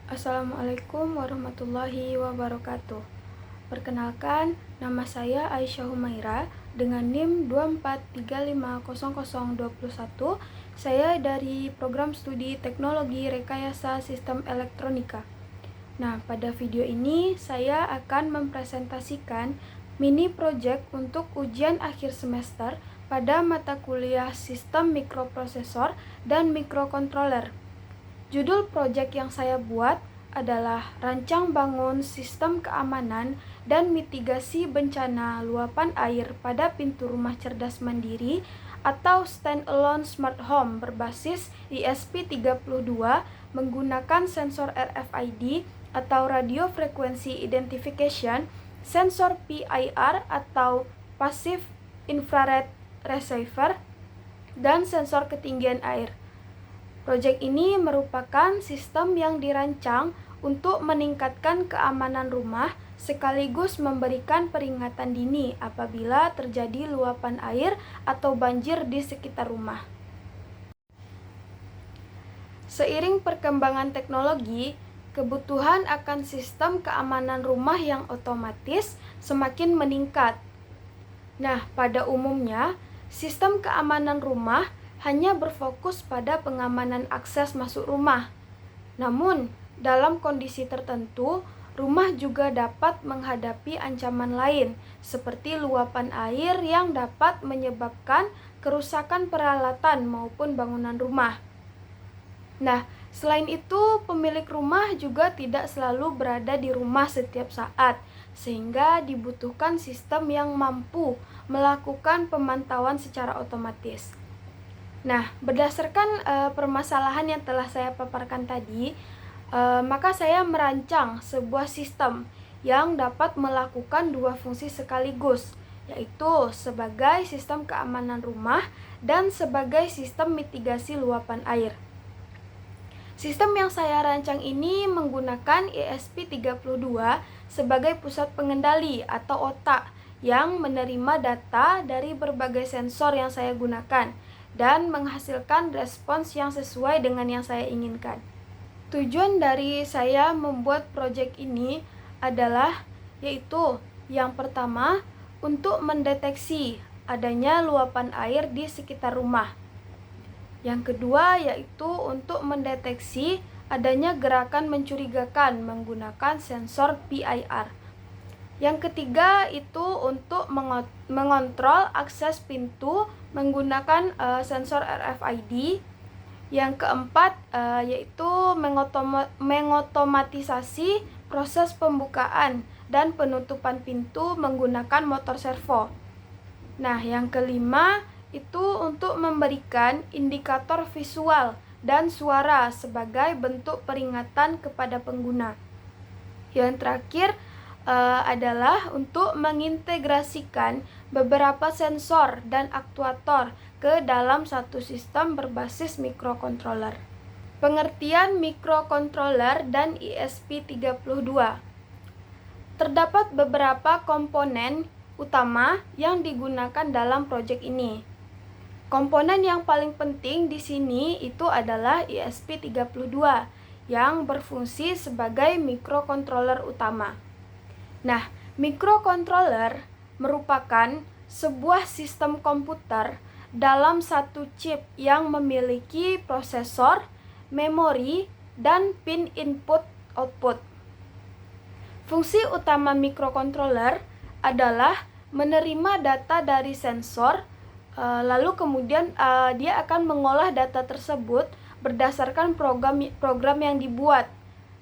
Assalamualaikum warahmatullahi wabarakatuh. Perkenalkan, nama saya Aisyah Humaira dengan NIM 243500021. Saya dari program studi Teknologi Rekayasa Sistem Elektronika. Nah, pada video ini saya akan mempresentasikan mini project untuk ujian akhir semester pada mata kuliah Sistem Mikroprosesor dan Mikrokontroler. Judul proyek yang saya buat adalah Rancang Bangun Sistem Keamanan dan Mitigasi Bencana Luapan Air pada Pintu Rumah Cerdas Mandiri atau Standalone Smart Home berbasis ESP32 menggunakan sensor RFID atau Radio Frequency Identification, sensor PIR atau Passive Infrared Receiver, dan sensor ketinggian air. Proyek ini merupakan sistem yang dirancang untuk meningkatkan keamanan rumah sekaligus memberikan peringatan dini apabila terjadi luapan air atau banjir di sekitar rumah. Seiring perkembangan teknologi, kebutuhan akan sistem keamanan rumah yang otomatis semakin meningkat. Nah, pada umumnya, sistem keamanan rumah hanya berfokus pada pengamanan akses masuk rumah. Namun, dalam kondisi tertentu, rumah juga dapat menghadapi ancaman lain, seperti luapan air yang dapat menyebabkan kerusakan peralatan maupun bangunan rumah. Nah, selain itu, pemilik rumah juga tidak selalu berada di rumah setiap saat, sehingga dibutuhkan sistem yang mampu melakukan pemantauan secara otomatis. Nah, berdasarkan permasalahan yang telah saya paparkan tadi, maka saya merancang sebuah sistem yang dapat melakukan dua fungsi sekaligus, yaitu sebagai sistem keamanan rumah dan sebagai sistem mitigasi luapan air. Sistem yang saya rancang ini menggunakan ESP32 sebagai pusat pengendali atau otak yang menerima data dari berbagai sensor yang saya gunakan dan menghasilkan respons yang sesuai dengan yang saya inginkan. Tujuan dari saya membuat proyek ini adalah yaitu yang pertama, untuk mendeteksi adanya luapan air di sekitar rumah. Yang kedua yaitu untuk mendeteksi adanya gerakan mencurigakan menggunakan sensor PIR. Yang ketiga itu untuk mengontrol akses pintu menggunakan sensor RFID. Yang keempat yaitu mengotomatisasi proses pembukaan dan penutupan pintu menggunakan motor servo. Nah, yang kelima itu untuk memberikan indikator visual dan suara sebagai bentuk peringatan kepada pengguna. Yang terakhir adalah untuk mengintegrasikan beberapa sensor dan aktuator ke dalam satu sistem berbasis mikrokontroler. Pengertian mikrokontroler dan ESP32. Terdapat beberapa komponen utama yang digunakan dalam proyek ini. Komponen yang paling penting di sini itu adalah ESP32 yang berfungsi sebagai mikrokontroler utama. Nah, mikrokontroler merupakan sebuah sistem komputer dalam satu chip yang memiliki prosesor, memori, dan pin input-output. Fungsi utama mikrokontroler adalah menerima data dari sensor, lalu kemudian dia akan mengolah data tersebut berdasarkan program yang dibuat,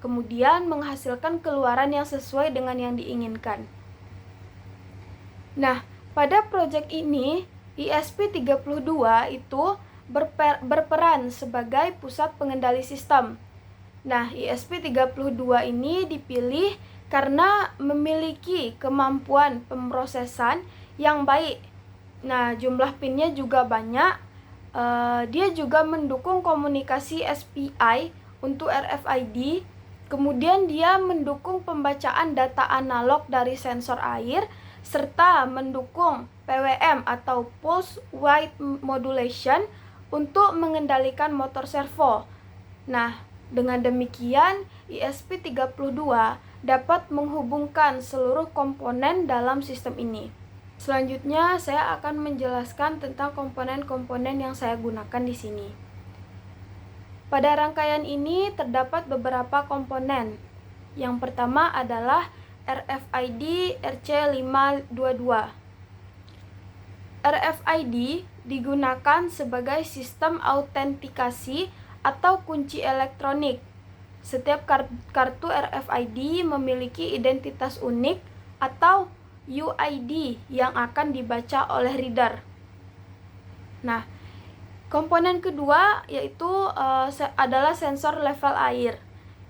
kemudian menghasilkan keluaran yang sesuai dengan yang diinginkan. Nah, pada proyek ini ESP32 itu berperan sebagai pusat pengendali sistem. Nah, ESP32 ini dipilih karena memiliki kemampuan pemrosesan yang baik. Nah, jumlah pinnya juga banyak. Dia juga mendukung komunikasi SPI untuk RFID. Kemudian dia mendukung pembacaan data analog dari sensor air serta mendukung PWM atau Pulse Width Modulation untuk mengendalikan motor servo. Nah, dengan demikian ESP32 dapat menghubungkan seluruh komponen dalam sistem ini. Selanjutnya, saya akan menjelaskan tentang komponen-komponen yang saya gunakan di sini. Pada rangkaian ini terdapat beberapa komponen. Yang pertama adalah RFID RC522. RFID digunakan sebagai sistem autentikasi atau kunci elektronik. Setiap kartu RFID memiliki identitas unik atau UID yang akan dibaca oleh reader. Nah, komponen kedua yaitu adalah sensor level air.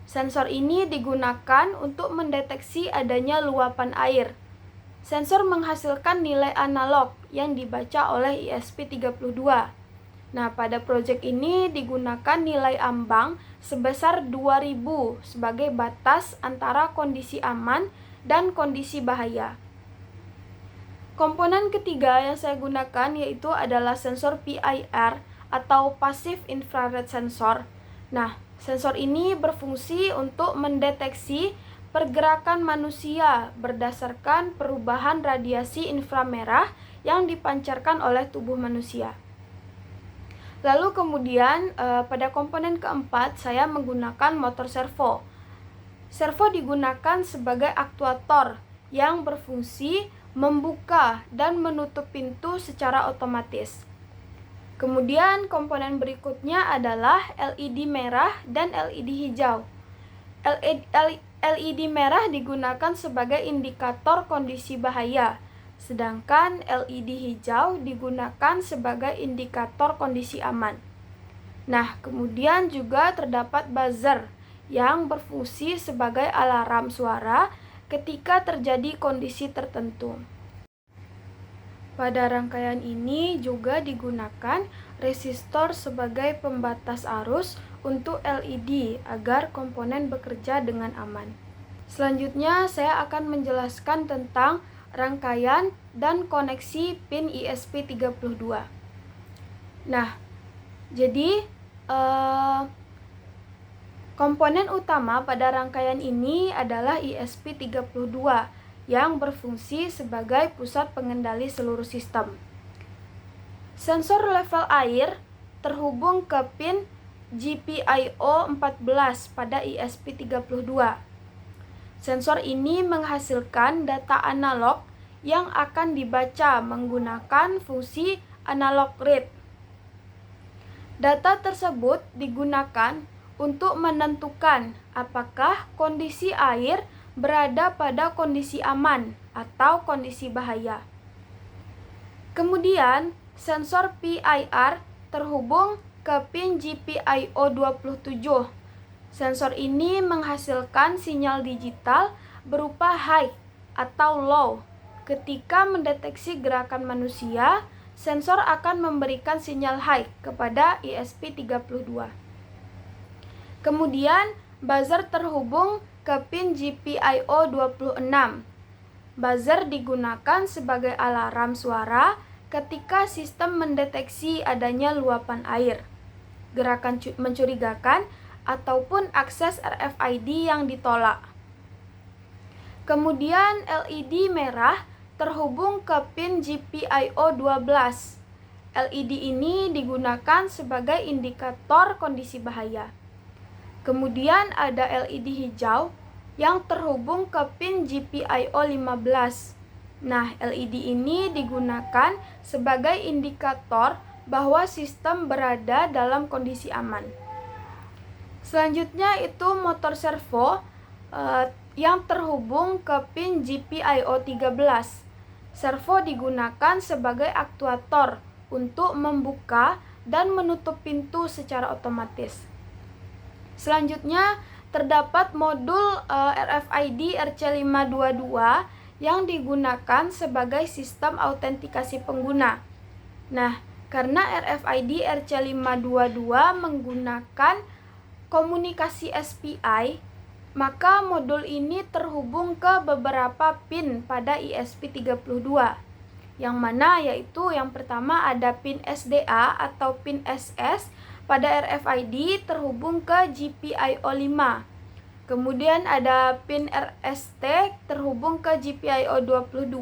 Sensor ini digunakan untuk mendeteksi adanya luapan air. Sensor menghasilkan nilai analog yang dibaca oleh ESP32. Nah, pada proyek ini digunakan nilai ambang sebesar 2000 sebagai batas antara kondisi aman dan kondisi bahaya. Komponen ketiga yang saya gunakan yaitu adalah sensor PIR atau Passive Infrared Sensor. Nah, sensor ini berfungsi untuk mendeteksi pergerakan manusia berdasarkan perubahan radiasi inframerah yang dipancarkan oleh tubuh manusia. Lalu kemudian pada komponen keempat saya menggunakan motor servo. Servo digunakan sebagai aktuator yang berfungsi membuka dan menutup pintu secara otomatis. Kemudian komponen berikutnya adalah LED merah dan LED hijau. LED merah digunakan sebagai indikator kondisi bahaya, sedangkan LED hijau digunakan sebagai indikator kondisi aman. Nah, kemudian juga terdapat buzzer yang berfungsi sebagai alarm suara ketika terjadi kondisi tertentu. Pada rangkaian ini juga digunakan resistor sebagai pembatas arus untuk LED agar komponen bekerja dengan aman. Selanjutnya saya akan menjelaskan tentang rangkaian dan koneksi pin ESP32. Nah, jadi komponen utama pada rangkaian ini adalah ESP32 yang berfungsi sebagai pusat pengendali seluruh sistem. Sensor level air terhubung ke pin GPIO 14 pada ESP32. Sensor ini menghasilkan data analog yang akan dibaca menggunakan fungsi analog read. Data tersebut digunakan untuk menentukan apakah kondisi air berada pada kondisi aman atau kondisi bahaya. Kemudian, sensor PIR terhubung ke pin GPIO 27. Sensor ini menghasilkan sinyal digital berupa high atau low. Ketika mendeteksi gerakan manusia, sensor akan memberikan sinyal high kepada ESP32. Kemudian, buzzer terhubung ke pin GPIO 26. Buzzer digunakan sebagai alarm suara ketika sistem mendeteksi adanya luapan air, gerakan mencurigakan, ataupun akses RFID yang ditolak. Kemudian LED merah terhubung ke pin GPIO 12. LED ini digunakan sebagai indikator kondisi bahaya. Kemudian ada LED hijau yang terhubung ke pin GPIO 15. Nah, LED ini digunakan sebagai indikator bahwa sistem berada dalam kondisi aman. Selanjutnya itu motor servo yang terhubung ke pin GPIO 13. Servo digunakan sebagai aktuator untuk membuka dan menutup pintu secara otomatis. Selanjutnya terdapat modul RFID RC522 yang digunakan sebagai sistem autentikasi pengguna. Nah, karena RFID RC522 menggunakan komunikasi SPI, maka modul ini terhubung ke beberapa pin pada ESP32, yang mana yaitu yang pertama ada pin SDA atau pin SS pada RFID terhubung ke GPIO 5. Kemudian ada pin RST terhubung ke GPIO 22.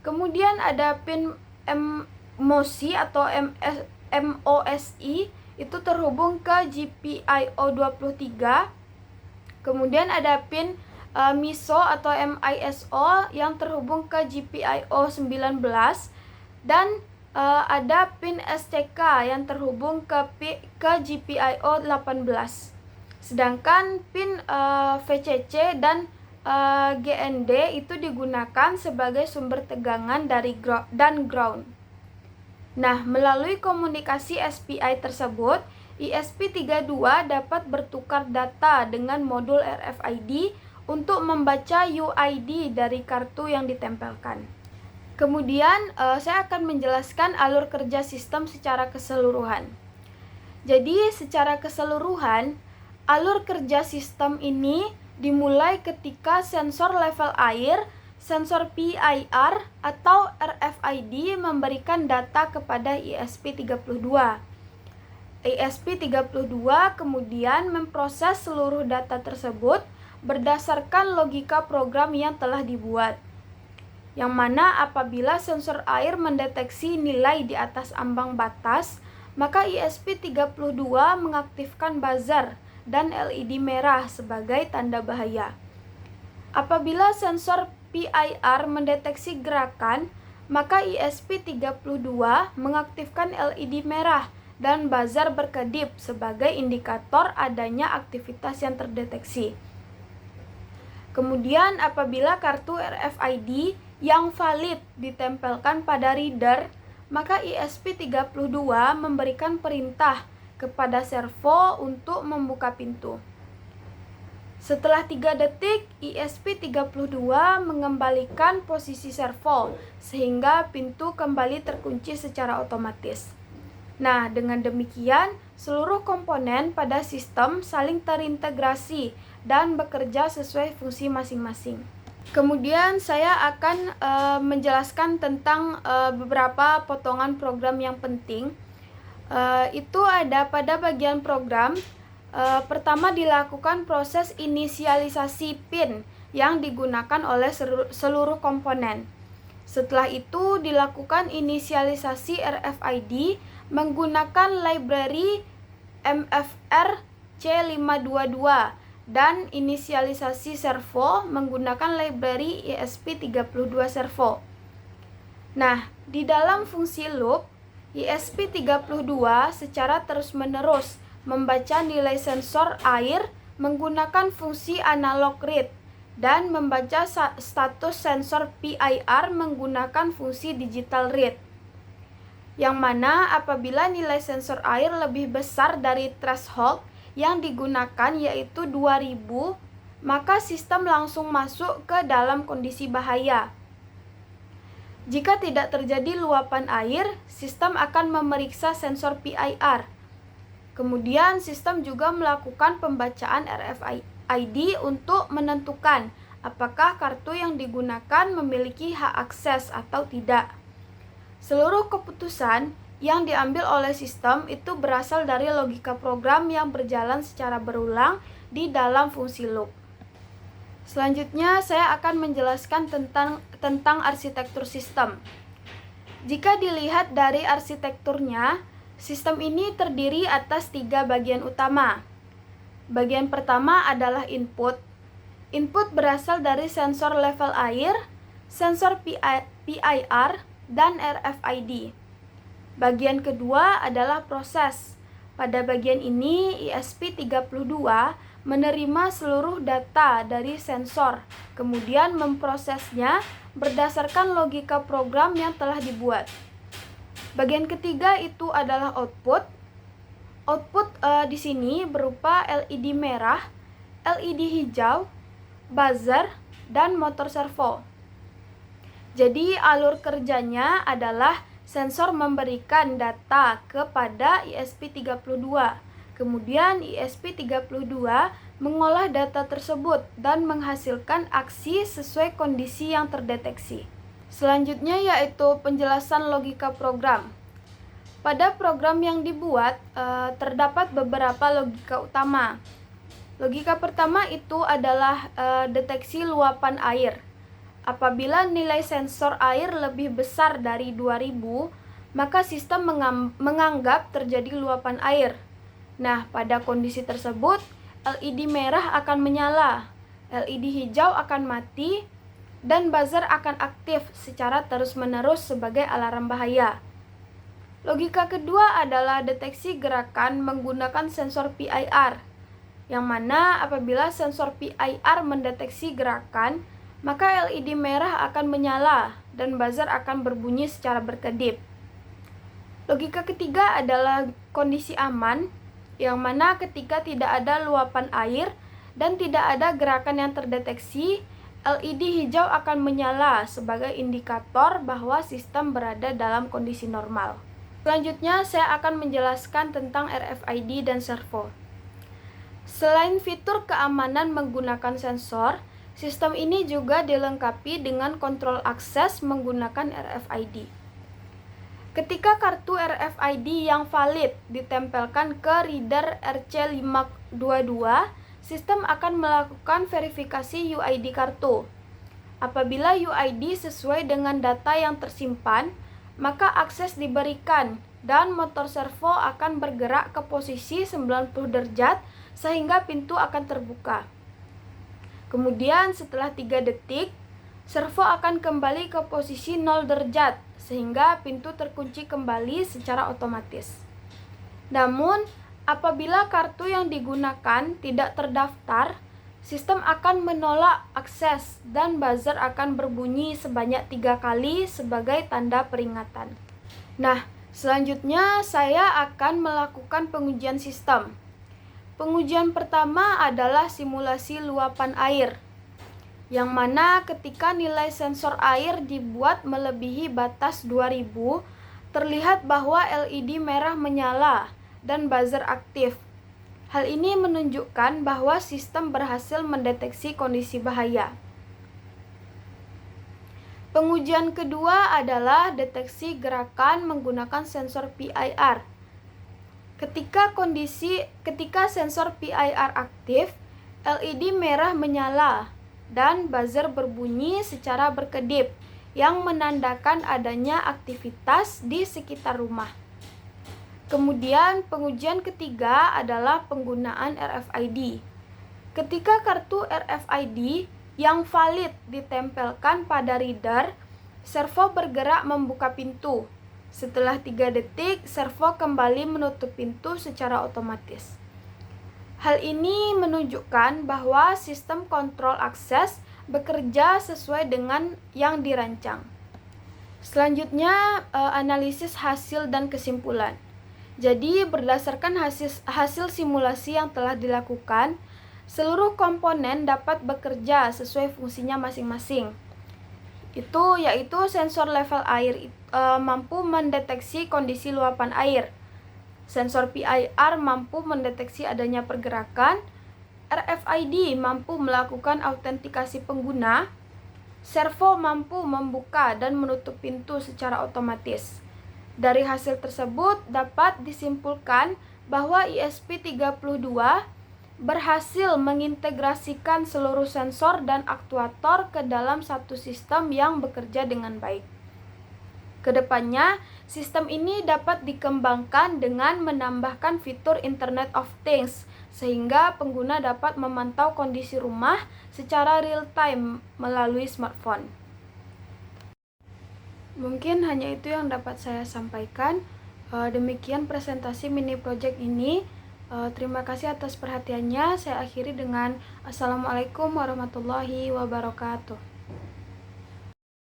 Kemudian ada pin MOSI atau MOSI itu terhubung ke GPIO 23. Kemudian ada pin MISO atau MISO yang terhubung ke GPIO 19 dan ada pin SCK yang terhubung ke GPIO 18. Sedangkan pin VCC dan GND itu digunakan sebagai sumber tegangan dari ground. Nah, melalui komunikasi SPI tersebut, ESP32 dapat bertukar data dengan modul RFID untuk membaca UID dari kartu yang ditempelkan. Kemudian, saya akan menjelaskan alur kerja sistem secara keseluruhan. Jadi, secara keseluruhan, alur kerja sistem ini dimulai ketika sensor level air, sensor PIR, atau RFID memberikan data kepada ESP32. ESP32 kemudian memproses seluruh data tersebut berdasarkan logika program yang telah dibuat. Yang mana apabila sensor air mendeteksi nilai di atas ambang batas, maka ESP32 mengaktifkan buzzer dan LED merah sebagai tanda bahaya. Apabila sensor PIR mendeteksi gerakan, maka ESP32 mengaktifkan LED merah dan buzzer berkedip sebagai indikator adanya aktivitas yang terdeteksi. Kemudian apabila kartu RFID yang valid ditempelkan pada reader, maka ESP32 memberikan perintah kepada servo untuk membuka pintu. Setelah 3 detik, ESP32 mengembalikan posisi servo sehingga pintu kembali terkunci secara otomatis. Nah, dengan demikian, seluruh komponen pada sistem saling terintegrasi dan bekerja sesuai fungsi masing-masing. Kemudian saya akan menjelaskan tentang beberapa potongan program yang penting. Itu ada pada bagian program. Pertama dilakukan proses inisialisasi pin yang digunakan oleh seluruh komponen. Setelah itu dilakukan inisialisasi RFID menggunakan library MFR C522 dan inisialisasi servo menggunakan library ESP32 servo. Nah, di dalam fungsi loop ESP32 secara terus-menerus membaca nilai sensor air menggunakan fungsi analog read dan membaca status sensor PIR menggunakan fungsi digital read. Yang mana apabila nilai sensor air lebih besar dari threshold yang digunakan yaitu 2000, maka sistem langsung masuk ke dalam kondisi bahaya. Jika tidak terjadi luapan air, sistem akan memeriksa sensor PIR. Kemudian sistem juga melakukan pembacaan RFID untuk menentukan apakah kartu yang digunakan memiliki hak akses atau tidak. Seluruh keputusan yang diambil oleh sistem itu berasal dari logika program yang berjalan secara berulang di dalam fungsi loop. Selanjutnya saya akan menjelaskan tentang arsitektur sistem. Jika dilihat dari arsitekturnya, sistem ini terdiri atas 3 bagian utama. Bagian pertama adalah input. Input berasal dari sensor level air, sensor PIR, dan RFID. Bagian kedua adalah proses. Pada bagian ini ESP32 menerima seluruh data dari sensor, kemudian memprosesnya berdasarkan logika program yang telah dibuat. Bagian ketiga itu adalah output. Output di sini berupa LED merah, LED hijau, buzzer, dan motor servo. Jadi alur kerjanya adalah sensor memberikan data kepada ESP32. Kemudian ESP32 mengolah data tersebut dan menghasilkan aksi sesuai kondisi yang terdeteksi. Selanjutnya yaitu penjelasan logika program. Pada program yang dibuat terdapat beberapa logika utama. Logika pertama itu adalah deteksi luapan air. Apabila nilai sensor air lebih besar dari 2000, maka sistem menganggap terjadi luapan air. Nah, pada kondisi tersebut, LED merah akan menyala, LED hijau akan mati, dan buzzer akan aktif secara terus-menerus sebagai alarm bahaya. Logika kedua adalah deteksi gerakan menggunakan sensor PIR, yang mana apabila sensor PIR mendeteksi gerakan, maka LED merah akan menyala dan buzzer akan berbunyi secara berkedip. Logika ketiga adalah kondisi aman, yang mana ketika tidak ada luapan air dan tidak ada gerakan yang terdeteksi, LED hijau akan menyala sebagai indikator bahwa sistem berada dalam kondisi normal. Selanjutnya, saya akan menjelaskan tentang RFID dan servo. Selain fitur keamanan menggunakan sensor, sistem ini juga dilengkapi dengan kontrol akses menggunakan RFID. Ketika kartu RFID yang valid ditempelkan ke reader RC522, sistem akan melakukan verifikasi UID kartu. Apabila UID sesuai dengan data yang tersimpan, maka akses diberikan dan motor servo akan bergerak ke posisi 90 derajat sehingga pintu akan terbuka. Kemudian setelah 3 detik, servo akan kembali ke posisi 0 derajat sehingga pintu terkunci kembali secara otomatis. Namun, apabila kartu yang digunakan tidak terdaftar, sistem akan menolak akses dan buzzer akan berbunyi sebanyak 3 kali sebagai tanda peringatan. Nah, selanjutnya saya akan melakukan pengujian sistem. Pengujian pertama adalah simulasi luapan air, yang mana ketika nilai sensor air dibuat melebihi batas 2000, terlihat bahwa LED merah menyala dan buzzer aktif. Hal ini menunjukkan bahwa sistem berhasil mendeteksi kondisi bahaya. Pengujian kedua adalah deteksi gerakan menggunakan sensor PIR. Ketika sensor PIR aktif, LED merah menyala dan buzzer berbunyi secara berkedip yang menandakan adanya aktivitas di sekitar rumah. Kemudian pengujian ketiga adalah penggunaan RFID. Ketika kartu RFID yang valid ditempelkan pada reader, servo bergerak membuka pintu. Setelah 3 detik, servo kembali menutup pintu secara otomatis. Hal ini menunjukkan bahwa sistem kontrol akses bekerja sesuai dengan yang dirancang. Selanjutnya, analisis hasil dan kesimpulan. Jadi, berdasarkan hasil simulasi yang telah dilakukan, seluruh komponen dapat bekerja sesuai fungsinya masing-masing. Yaitu sensor level air mampu mendeteksi kondisi luapan air. Sensor PIR mampu mendeteksi adanya pergerakan. RFID mampu melakukan autentikasi pengguna. Servo mampu membuka dan menutup pintu secara otomatis. Dari hasil tersebut dapat disimpulkan bahwa ESP32 berhasil mengintegrasikan seluruh sensor dan aktuator ke dalam satu sistem yang bekerja dengan baik. Kedepannya, sistem ini dapat dikembangkan dengan menambahkan fitur Internet of Things, sehingga pengguna dapat memantau kondisi rumah secara real-time melalui smartphone. Mungkin hanya itu yang dapat saya sampaikan. Demikian presentasi mini project ini. Terima kasih atas perhatiannya. Saya akhiri dengan Assalamualaikum warahmatullahi wabarakatuh.